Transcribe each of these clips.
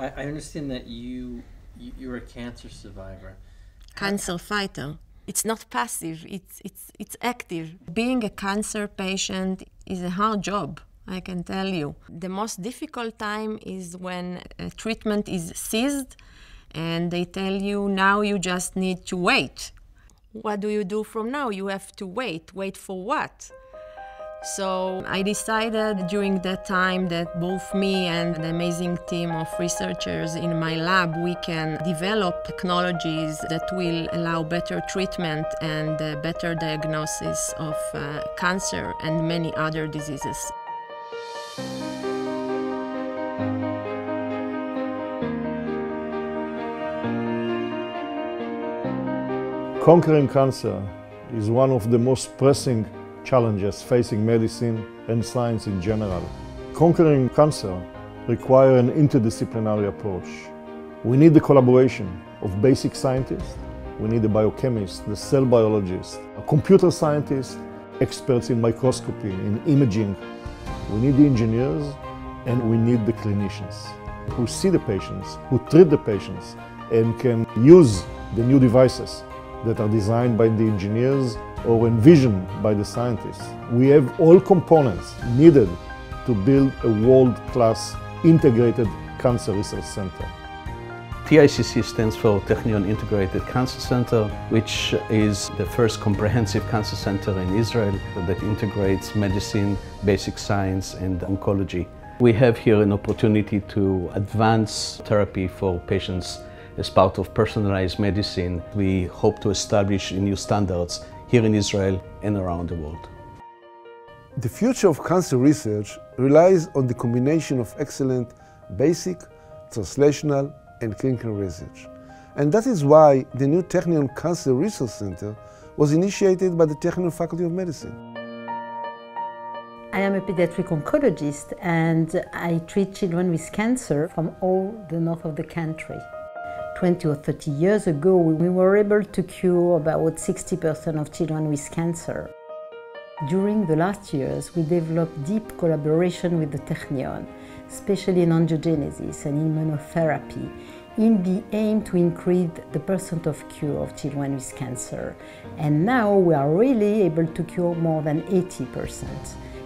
I understand that you're a cancer survivor. Cancer fighter. It's not passive, it's active. Being a cancer patient is a hard job, I can tell you. The most difficult time is when treatment is ceased and they tell you now you just need to wait. What do you do from now? You have to wait. Wait for what? So I decided during that time that both me and an amazing team of researchers in my lab, we can develop technologies that will allow better treatment and better diagnosis of cancer and many other diseases. Conquering cancer is one of the most pressing challenges facing medicine and science in general. Conquering cancer requires an interdisciplinary approach. We need the collaboration of basic scientists, we need the biochemists, the cell biologists, a computer scientists, experts in microscopy, in imaging. We need the engineers and we need the clinicians who see the patients, who treat the patients and can use the new devices that are designed by the engineers or envisioned by the scientists. We have all components needed to build a world-class integrated cancer research center. TICC stands for Technion Integrated Cancer Center, which is the first comprehensive cancer center in Israel that integrates medicine, basic science and oncology. We have here an opportunity to advance therapy for patients as part of personalized medicine. We hope to establish new standards here in Israel and around the world. The future of cancer research relies on the combination of excellent basic, translational, and clinical research. And that is why the new Technion Cancer Research Center was initiated by the Technion Faculty of Medicine. I am a pediatric oncologist and I treat children with cancer from all the north of the country. 20 or 30 years ago, we were able to cure about 60% of children with cancer. During the last years, we developed deep collaboration with the Technion, especially in angiogenesis and immunotherapy, in the aim to increase the percent of cure of children with cancer. And now we are really able to cure more than 80%.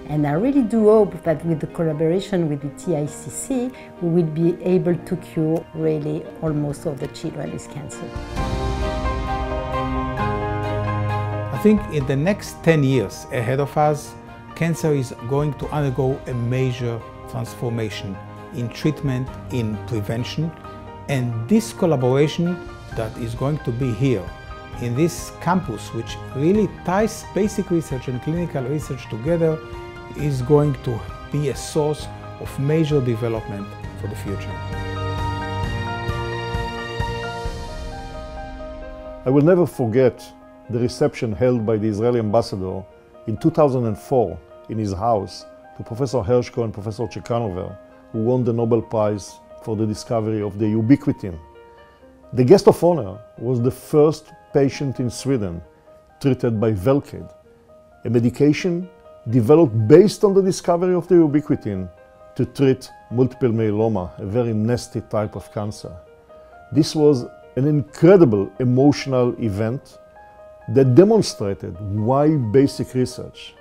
And I really do hope that with the collaboration with the TICC, we will be able to cure really almost all the children with cancer. I think in the next 10 years ahead of us, cancer is going to undergo a major transformation in treatment, in prevention, and this collaboration that is going to be here in this campus, which really ties basic research and clinical research together, is going to be a source of major development for the future. I will never forget the reception held by the Israeli ambassador in 2004 in his house to Professor Hershko and Professor Chekanover, who won the Nobel Prize for the discovery of the ubiquitin. The guest of honor was the first patient in Sweden treated by Velcade, a medication developed based on the discovery of the ubiquitin to treat multiple myeloma, a very nasty type of cancer. This was an incredible emotional event that demonstrated why basic research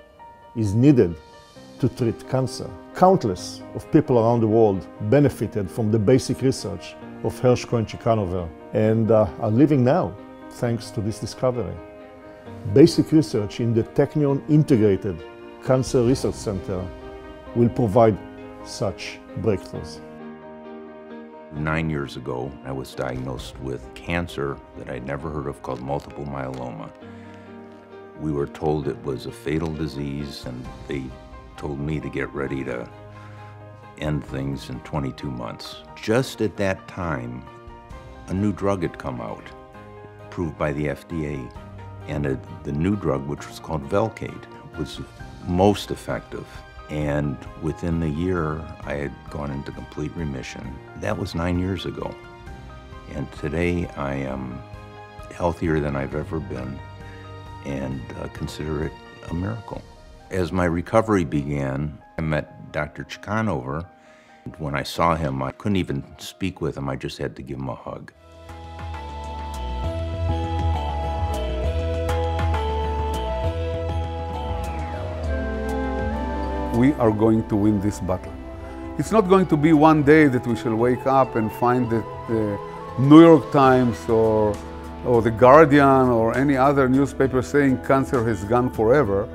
is needed to treat cancer. Countless of people around the world benefited from the basic research of Hershko and Chekanover and are living now thanks to this discovery. Basic research in the Technion Integrated Cancer Research Center will provide such breakthroughs. 9 years ago, I was diagnosed with cancer that I'd never heard of called multiple myeloma. We were told it was a fatal disease and they told me to get ready to end things in 22 months. Just at that time, a new drug had come out, approved by the FDA, and the new drug, which was called Velcade, was most effective. And within the year, I had gone into complete remission. That was 9 years ago. And today I am healthier than I've ever been and consider it a miracle. As my recovery began, I met Dr. Chekanover, When I saw him, I couldn't even speak with him. I just had to give him a hug. We are going to win this battle. It's not going to be one day that we shall wake up and find that the New York Times or The Guardian or any other newspaper saying cancer has gone forever.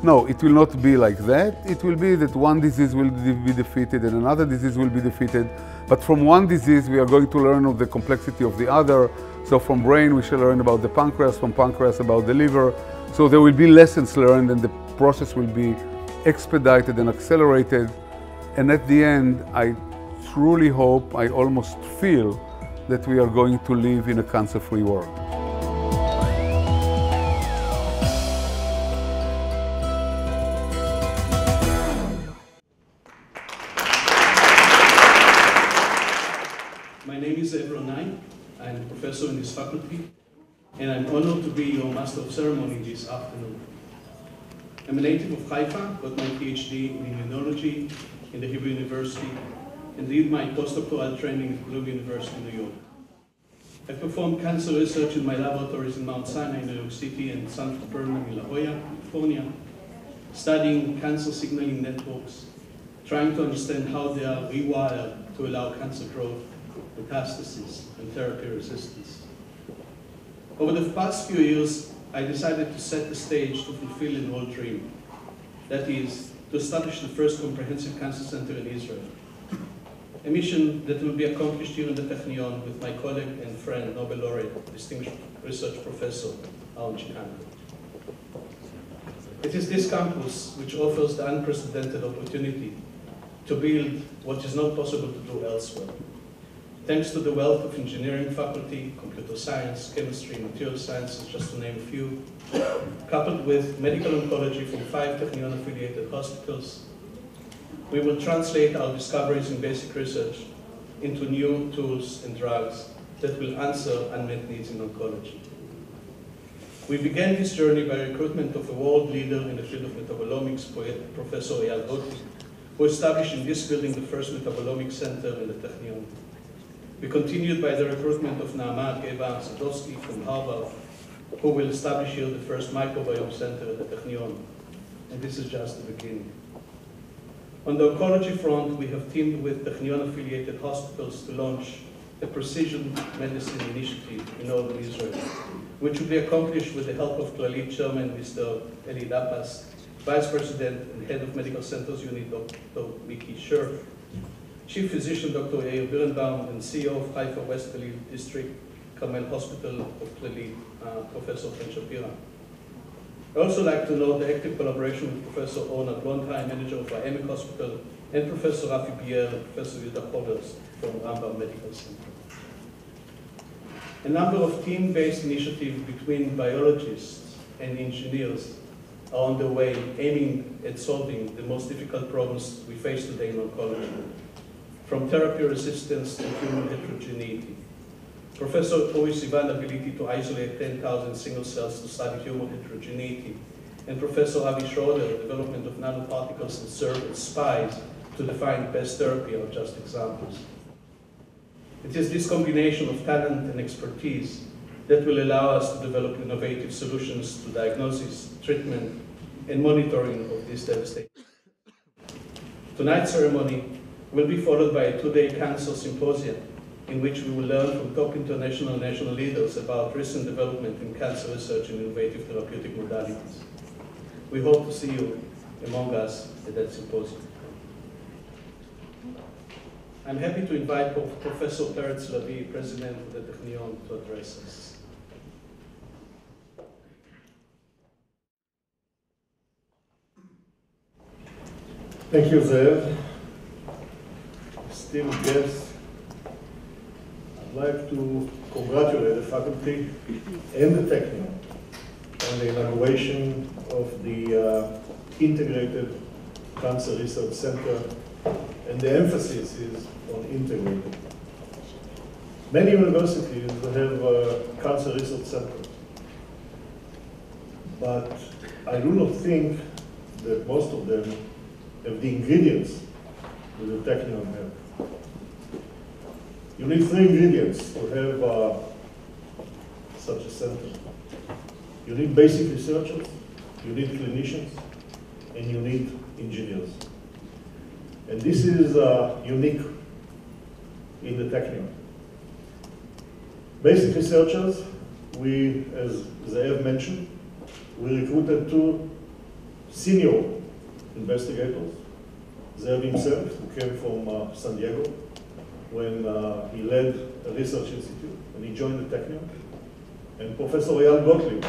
No, it will not be like that. It will be that one disease will be defeated and another disease will be defeated. But from one disease, we are going to learn of the complexity of the other. So from brain, we shall learn about the pancreas, from pancreas about the liver. So there will be lessons learned and the process will be expedited and accelerated. And at the end, I truly hope, I almost feel that we are going to live in a cancer-free world. My name is Evro Nai. I'm a professor in this faculty, and I'm honored to be your Master of Ceremony this afternoon. I'm a native of Haifa, got my PhD in immunology in the Hebrew University, and did my postdoctoral training at Columbia University, New York. I performed cancer research in my laboratories in Mount Sinai, New York City, and San Bernardino in La Jolla, California, studying cancer signaling networks, trying to understand how they are rewired to allow cancer growth, metastasis, and therapy resistance. Over the past few years, I decided to set the stage to fulfill an old dream. That is, to establish the first comprehensive cancer center in Israel. A mission that will be accomplished here in the Technion with my colleague and friend, Nobel laureate, distinguished research professor, Aaron Chicago. It is this campus which offers the unprecedented opportunity to build what is not possible to do elsewhere. Thanks to the wealth of engineering faculty, computer science, chemistry, material sciences, just to name a few, coupled with medical oncology from 5 Technion-affiliated hospitals, we will translate our discoveries in basic research into new tools and drugs that will answer unmet needs in oncology. We began this journey by recruitment of a world leader in the field of metabolomics, Professor Eyal Gottlieb, who established in this building the first metabolomics center in the Technion. We continued by the recruitment of Naama Geba-Sadowski from Harvard, who will establish here the first microbiome center at the Technion. And this is just the beginning. On the oncology front, we have teamed with Technion-affiliated hospitals to launch a precision medicine initiative in northern Israel, which will be accomplished with the help of Clalit Chairman Mr. Eli Lapas, Vice President and Head of Medical Centers Unit Dr. Miki Sher, Chief Physician Dr. Yair Birnbaum, and CEO of Haifa West Galil District Carmel Hospital of Clalit, Professor Chen Shapira. I also like to note the active collaboration with Professor Orna Blondheim, manager of Emek Hospital, and Professor Rafi Bier and Professor Yuda Hovers from Rambam Medical Center. A number of team-based initiatives between biologists and engineers are on the way, aiming at solving the most difficult problems we face today in oncology, from therapy resistance to human heterogeneity. Professor Uri Sivan's ability to isolate 10,000 single cells to study human heterogeneity, and Professor Avi Schroeder, the development of nanoparticles that serve as spies to define best therapy are just examples. It is this combination of talent and expertise that will allow us to develop innovative solutions to diagnosis, treatment, and monitoring of this devastation. Tonight's ceremony will be followed by a 2-day cancer symposium in which we will learn from top international and national leaders about recent development in cancer research and innovative therapeutic modalities. We hope to see you among us at that symposium. I'm happy to invite Professor Peretz Lavi, President of the Technion, to address us. Thank you, Zev. Esteemed guests, I'd like to congratulate the faculty and the Technion on the inauguration of the Integrated Cancer Research Center, and the emphasis is on integrated. Many universities have cancer research centers, but I do not think that most of them have the ingredients with the Technion have. You need three ingredients to have such a center. You need basic researchers, you need clinicians, and you need engineers. And this is unique in the Technion. Basic researchers, we, as Ze'ev mentioned, we recruited two senior investigators. Ze'ev himself, who came from San Diego, when he led a research institute, and he joined the Technion. And Professor Eyal Gottlieb,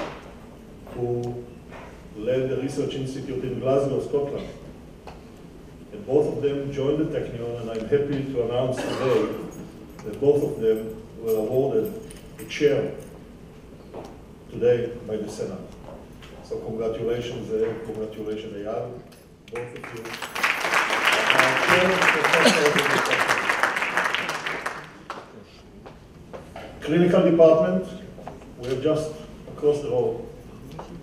who led the research institute in Glasgow, Scotland. And both of them joined the Technion, and I'm happy to announce today that both of them were awarded a chair today by the Senate. So congratulations, congratulations, Eyal, both of you. Clinical department, we have just across the road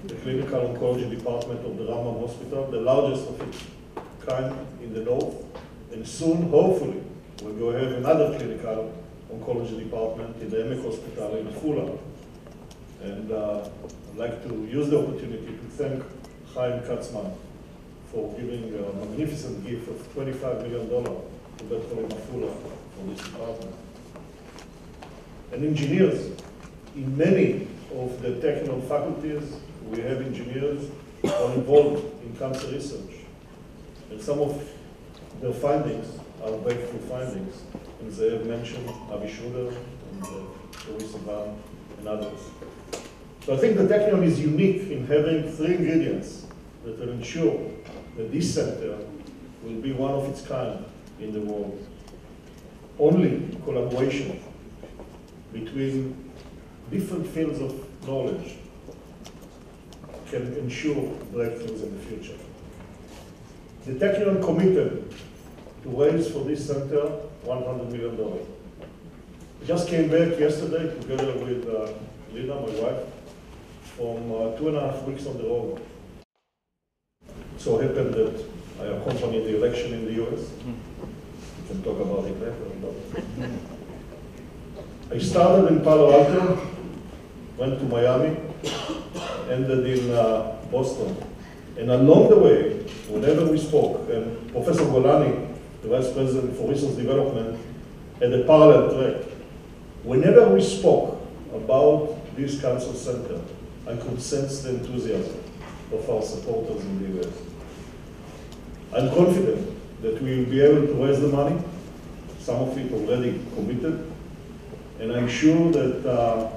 the clinical oncology department of the Rambam Hospital, the largest of its kind in the north, and soon, hopefully, we're going to have another clinical oncology department in the Emek Hospital in Afula. And I'd like to use the opportunity to thank Chaim Katzman for giving a magnificent gift of $25 million to Bet Holim Afula for this department. And engineers, in many of the technical faculties, we have engineers who are involved in cancer research. And some of their findings are breakthrough findings. And they have mentioned Avi Schroeder and Tori Sivan and others. So I think the Technion is unique in having three ingredients that will ensure that this center will be one of its kind in the world. Only collaboration between different fields of knowledge can ensure breakthroughs in the future. The Technion committed to raise for this center $100 million. We just came back yesterday together with Lina, my wife, from 2.5 weeks on the road. So it happened that I accompanied the election in the US. We can talk about it later. I started in Palo Alto, went to Miami, ended in Boston. And along the way, whenever we spoke, and Professor Golani, the Vice President for Research Development, had a parallel track. Whenever we spoke about this cancer center, I could sense the enthusiasm of our supporters in the US. I'm confident that we will be able to raise the money, some of it already committed, and I'm sure that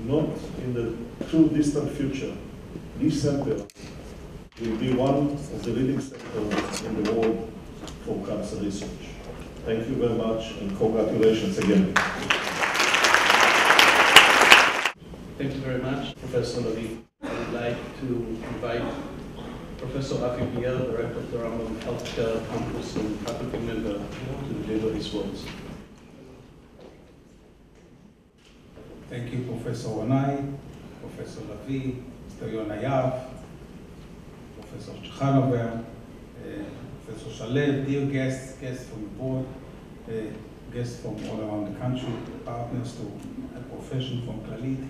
not in the too distant future, this center will be one of the leading centers in the world for cancer research. Thank you very much, and congratulations again. Thank you very much, Professor Lavi. I would like to invite Professor Rafi Biel, Director of the Rambam Healthcare Campus and faculty member, to deliver his words. Thank you, Professor Onai, Professor Lavi, Mr. Yonah Yav, Professor Chanover, Professor Shalev, dear guests from the board, guests from all around the country, partners to a profession from Clalit.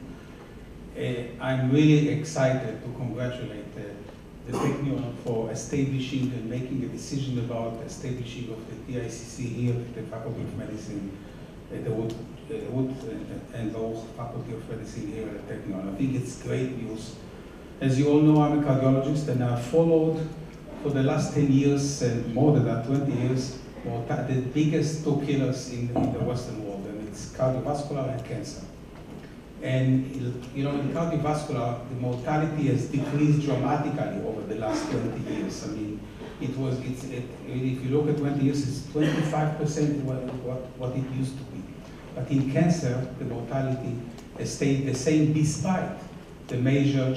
I'm really excited to congratulate the Technion for establishing and making a decision about establishing of the TICC here at the Faculty of Medicine, the Wood and Law Faculty of Medicine here at Technion. I think it's great news. As you all know, I'm a cardiologist, and I've followed for the last 10 years and more than that, 20 years, the biggest two killers in the Western world, and it's cardiovascular and cancer. And you know, in cardiovascular, the mortality has decreased dramatically over the last 20 years. I mean, if you look at 20 years, it's 25% what it used to be. But in cancer, the mortality has stayed the same despite the major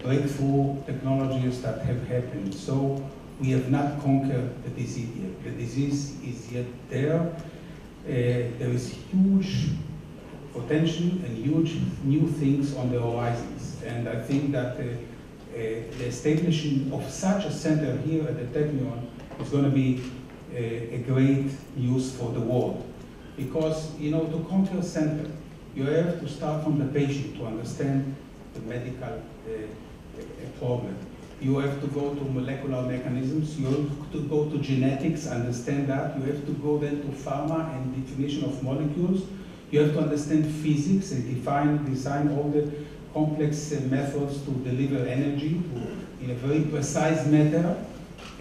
breakthrough technologies that have happened. So we have not conquered the disease yet. The disease is yet there. There is huge potential and huge new things on the horizons. And I think that the establishment of such a center here at the Technion is going to be a great news for the world. Because, you know, to come to a center, you have to start from the patient to understand the medical problem. You have to go to molecular mechanisms, you have to go to genetics, understand that. You have to go then to pharma and definition of molecules. You have to understand physics and design all the complex methods to deliver energy in a very precise manner.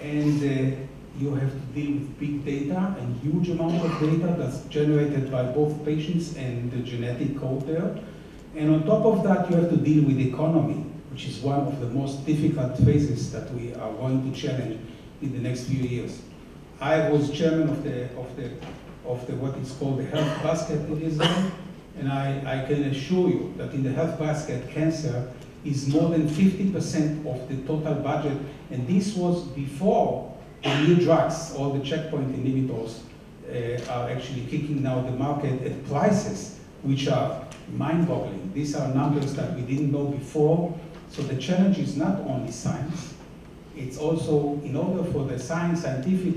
And you have to deal with big data and huge amount of data that's generated by both patients and the genetic code there. And on top of that, you have to deal with economy, which is one of the most difficult phases that we are going to challenge in the next few years. I was chairman of what is called the health basket in Israel, and I can assure you that in the health basket, cancer is more than 50% of the total budget, and this was before the new drugs, all the checkpoint inhibitors are actually kicking now the market at prices which are mind-boggling. These are numbers that we didn't know before. So the challenge is not only science, it's also, in order for the scientific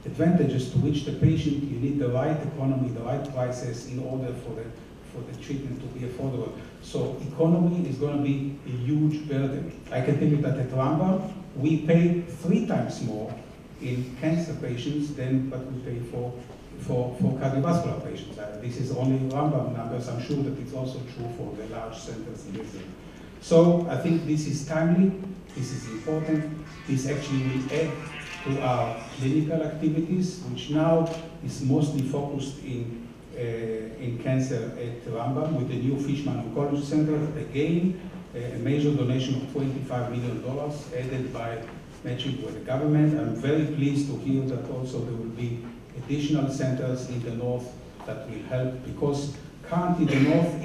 advantages to which the patient, you need the right economy, the right prices in order for the treatment to be affordable. So economy is going to be a huge burden. I can tell you that at Rambam, we pay 3 times more in cancer patients than what we pay for cardiovascular patients. This is only Rambam numbers. I'm sure that it's also true for the large centers in Israel. So I think this is timely, this is important. This actually will add to our clinical activities, which now is mostly focused in cancer at Rambam with the new Fishman Oncology Center. Again, a major donation of $25 million added by matching with the government. I'm very pleased to hear that also there will be additional centers in the north that will help, because currently the north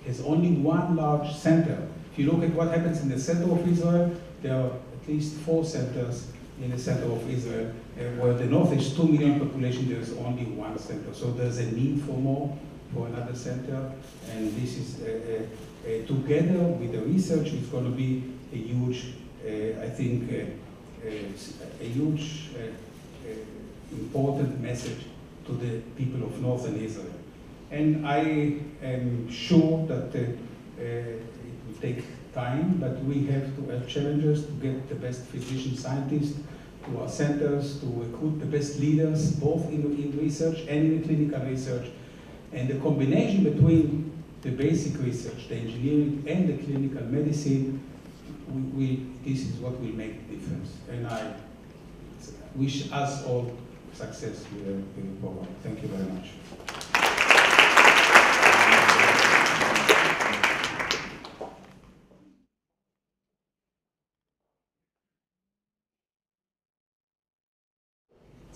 has only one large center. If you look at what happens in the center of Israel, there are at least 4 centers in the center of Israel. Where the north is 2 million population, there's only 1 center. So there's a need for another center, and this is together with the research, it's going to be a huge, I think, a huge important message to the people of northern Israel. And I am sure that it will take time, but we have to have challenges to get the best physician scientists to our centers, to recruit the best leaders, both in research and in clinical research. And the combination between the basic research, the engineering, and the clinical medicine, this is what will make the difference. And I wish us all success with the program. Thank you very much.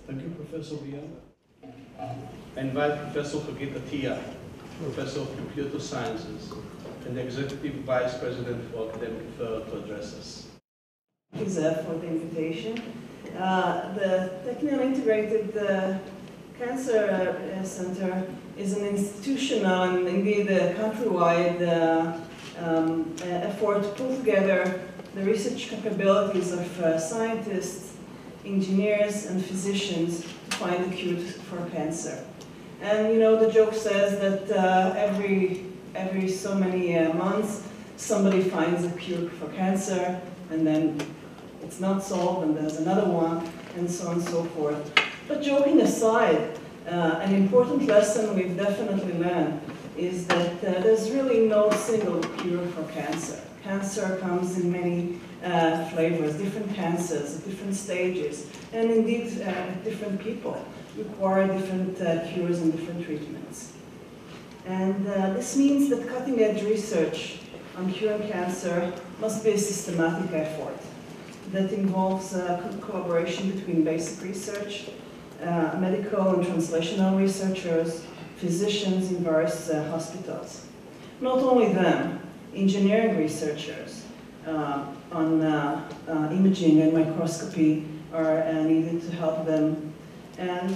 Thank you, Professor Biel. I invite Professor Hagit Atiyah, Professor of Computer Sciences and the Executive Vice President for Academic Affairs, to address us. Thank you, Zev, for the invitation. The Technion Integrated Cancer Center is an institutional and indeed a countrywide effort to pull together the research capabilities of scientists, engineers, and physicians to find a cure for cancer. And you know, the joke says that every so many months somebody finds a cure for cancer, and then it's not solved, and there's another one, and so on and so forth. But joking aside, an important lesson we've definitely learned is that there's really no single cure for cancer. Cancer comes in many flavors, different cancers at different stages, and indeed different people require different cures and different treatments. And this means that cutting-edge research on curing cancer must be a systematic effort that involves collaboration between basic research, medical and translational researchers, physicians in various hospitals. Not only them, engineering researchers on imaging and microscopy are needed to help them. And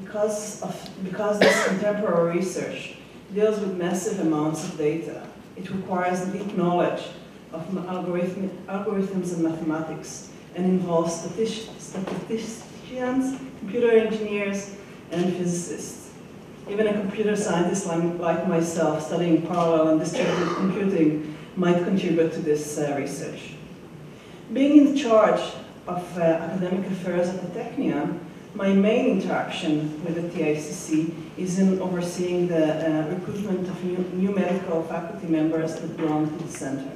because this contemporary research deals with massive amounts of data, it requires deep knowledge of algorithms and mathematics, and involves statisticians statisticians, computer engineers, and physicists. Even a computer scientist like myself studying parallel and distributed computing might contribute to this research. Being in charge of academic affairs at the Technion, my main interaction with the TICC is in overseeing the recruitment of new medical faculty members that belong to the center.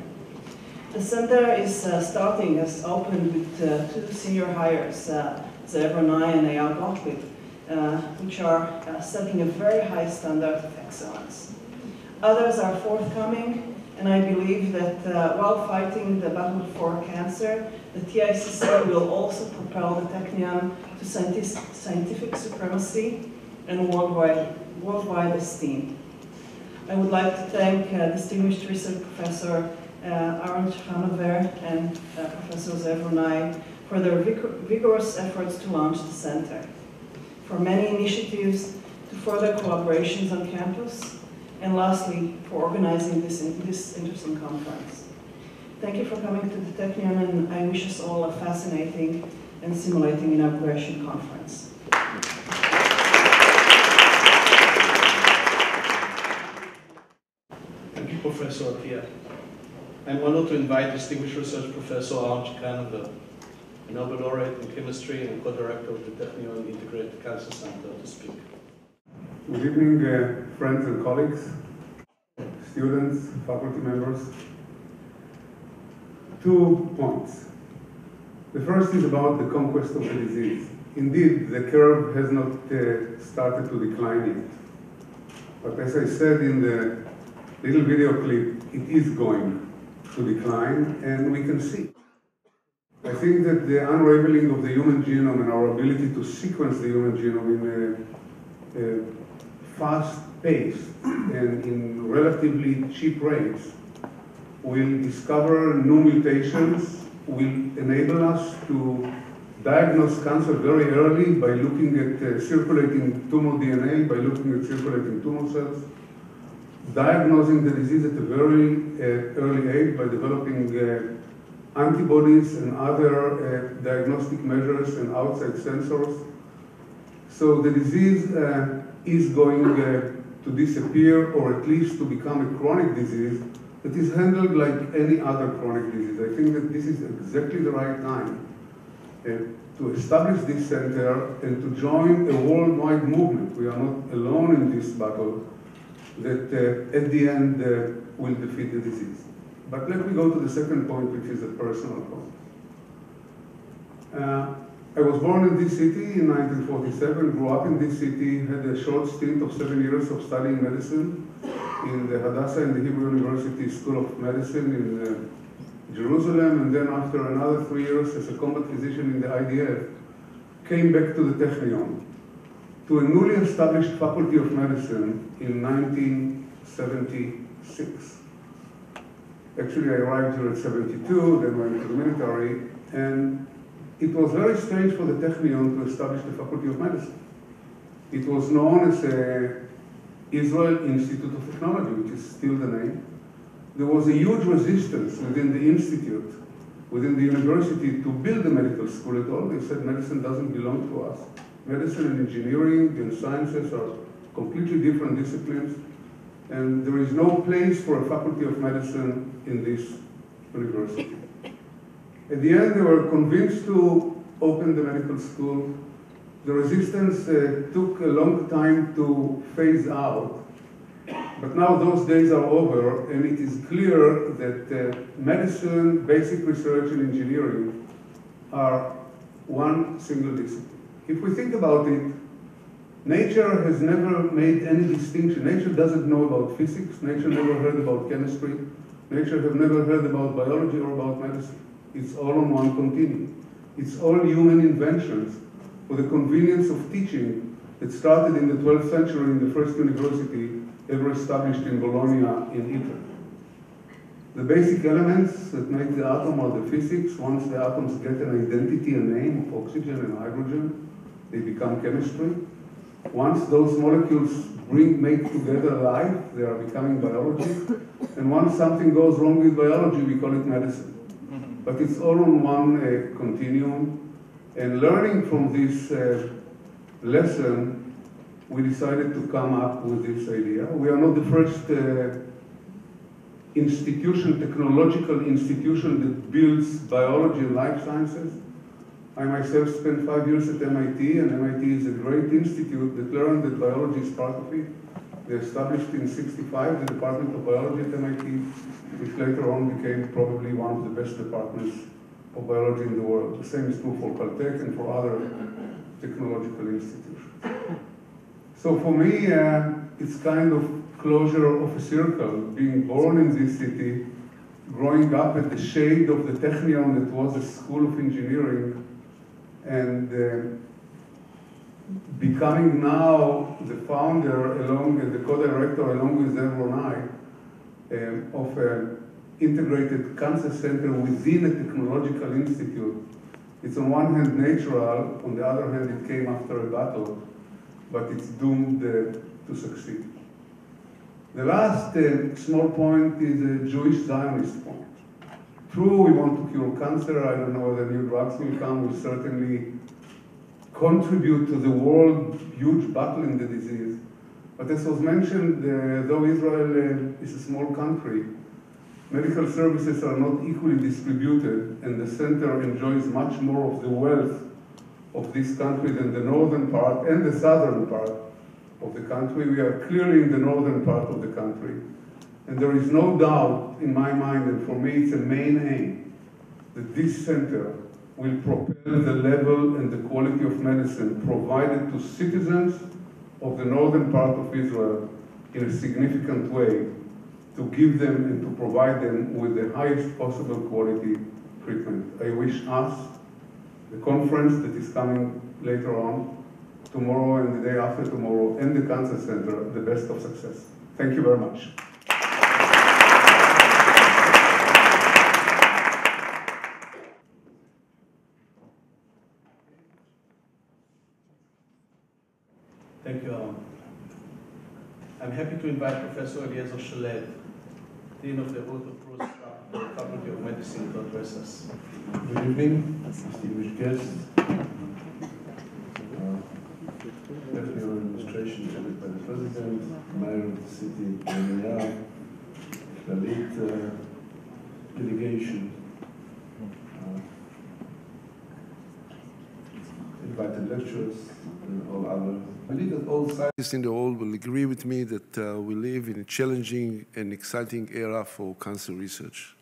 The center is starting, has opened with 2 senior hires, Zev Ronai and Eyal Gottlieb, which are setting a very high standard of excellence. Others are forthcoming, and I believe that while fighting the battle for cancer, the TICC will also propel the Technion to scientific supremacy and worldwide esteem. I would like to thank distinguished research professor Aaron Chanover and Professor Zev Ronai for their vigorous efforts to launch the center, for many initiatives to further collaborations on campus, and lastly, for organizing this interesting conference. Thank you for coming to the Technion, and I wish us all a fascinating and stimulating inauguration conference. Thank you, Professor Attia. I'm honored to invite distinguished research professor Aaron Chanover, a Nobel laureate in chemistry and co-director of the Technion Integrated Cancer Center, to speak. Good evening, friends and colleagues, students, faculty members. 2 points. The first is about the conquest of the disease. Indeed, the curve has not started to decline yet. But as I said in the little video clip, it is going to decline, and we can see. I think that the unraveling of the human genome and our ability to sequence the human genome in a fast pace and in relatively cheap rates will discover new mutations, will enable us to diagnose cancer very early by looking at circulating tumor DNA, by looking at circulating tumor cells, diagnosing the disease at a very early age by developing antibodies and other diagnostic measures and outside sensors. So the disease is going to disappear, or at least to become a chronic disease that is handled like any other chronic disease. I think that this is exactly the right time to establish this center and to join a worldwide movement. We are not alone in this battle that at the end will defeat the disease. But let me go to the second point, which is a personal point. I was born in this city in 1947, grew up in this city, had a short stint of 7 years of studying medicine in the Hadassah and the Hebrew University School of Medicine in Jerusalem, and then after another 3 years as a combat physician in the IDF, came back to the Technion, to a newly established Faculty of Medicine in 1976. Actually, I arrived here at 72, then went to the military, and it was very strange for the Technion to establish the Faculty of Medicine. It was known as Israel Institute of Technology, which is still the name. There was a huge resistance within the institute, within the university, to build a medical school at all. They said medicine doesn't belong to us. Medicine and engineering and sciences are completely different disciplines, and there is no place for a Faculty of Medicine in this university. At the end, they were convinced to open the medical school. The resistance took a long time to phase out, but now those days are over, and it is clear that medicine, basic research, and engineering are one single discipline. If we think about it, nature has never made any distinction. Nature doesn't know about physics. Nature never heard about chemistry. Nature have never heard about biology or about medicine. It's all on one continuum. It's all human inventions for the convenience of teaching that started in the 12th century in the first university ever established in Bologna in Italy. The basic elements that make the atom are the physics. Once the atoms get an identity, a name of oxygen and hydrogen, they become chemistry. Once those molecules make together life, they are becoming biology. And once something goes wrong with biology, we call it medicine. But it's all on one continuum. And learning from this lesson, we decided to come up with this idea. We are not the first technological institution that builds biology and life sciences. I myself spent 5 years at MIT, and MIT is a great institute that learned that biology is part of it. They established in '65 the Department of Biology at MIT, which later on became probably one of the best departments of biology in the world. The same is true for Caltech and for other technological institutions. So for me, it's kind of closure of a circle, being born in this city, growing up at the shade of the Technion that was a school of engineering, and becoming now the founder, the co-director, along with Zev Ronai, of an integrated cancer center within a technological institute. It's on one hand natural, on the other hand it came after a battle, but it's doomed to succeed. The last small point is a Jewish Zionist point. True, we want to cure cancer. I don't know whether new drugs will come. We'll certainly contribute to the world huge battle in the disease. But as was mentioned, though Israel is a small country, medical services are not equally distributed, and the center enjoys much more of the wealth of this country than the northern part and the southern part of the country. We are clearly in the northern part of the country. And there is no doubt in my mind, and for me it's a main aim, that this center will propel the level and the quality of medicine provided to citizens of the northern part of Israel in a significant way, to give them and to provide them with the highest possible quality treatment. I wish us, the conference that is coming later on, tomorrow and the day after tomorrow, and the Cancer Center, the best of success. Thank you very much. Thank you, Alan. I'm happy to invite Professor Eliezer Shalev, Dean of the Ruth Faculty of Medicine, to address us. Good evening, distinguished guests. Technion administration headed by the President, Mayor of the City, Mayor, Dalit delegation, invited lecturers, and all others. I believe that all scientists in the world will agree with me that we live in a challenging and exciting era for cancer research.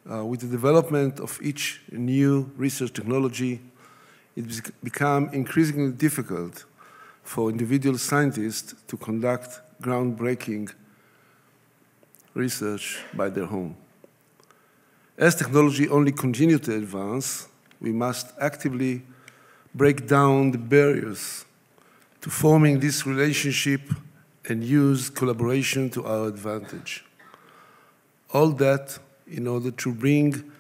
With the development of each new research technology, it's become increasingly difficult for individual scientists to conduct groundbreaking research by their home. As technology only continues to advance, we must actively break down the barriers to forming this relationship and use collaboration to our advantage. All that in order to bring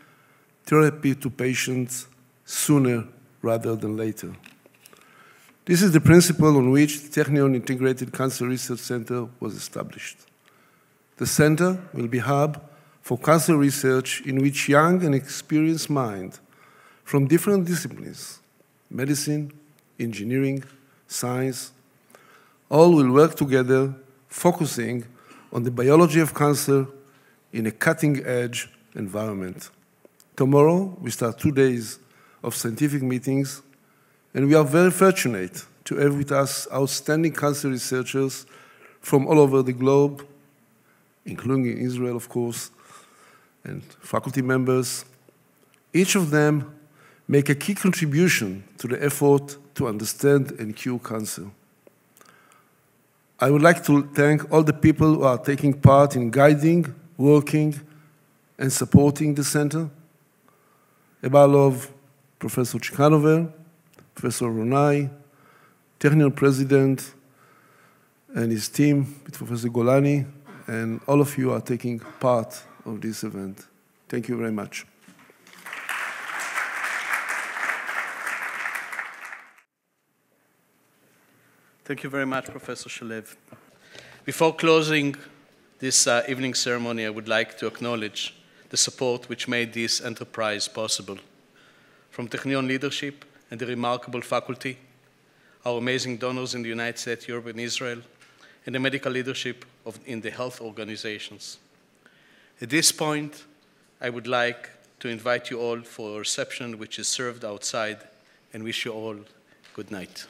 therapy to patients sooner rather than later. This is the principle on which the Technion Integrated Cancer Research Center was established. The center will be a hub for cancer research in which young and experienced minds from different disciplines, medicine, engineering, science, all will work together, focusing on the biology of cancer in a cutting-edge environment. Tomorrow, we start 2 days of scientific meetings, and we are very fortunate to have with us outstanding cancer researchers from all over the globe, including Israel, of course, and faculty members. Each of them make a key contribution to the effort to understand and cure cancer. I would like to thank all the people who are taking part in guiding, working, and supporting the center. Above all, Professor Chikanover, Professor Ronai, Technion President, and his team, with Professor Golani, and all of you are taking part of this event. Thank you very much. Thank you very much, Professor Shalev. Before closing this evening ceremony, I would like to acknowledge the support which made this enterprise possible. from Technion leadership and the remarkable faculty, our amazing donors in the United States, Europe, and Israel, and the medical leadership in the health organizations. At this point, I would like to invite you all for a reception which is served outside, and wish you all good night.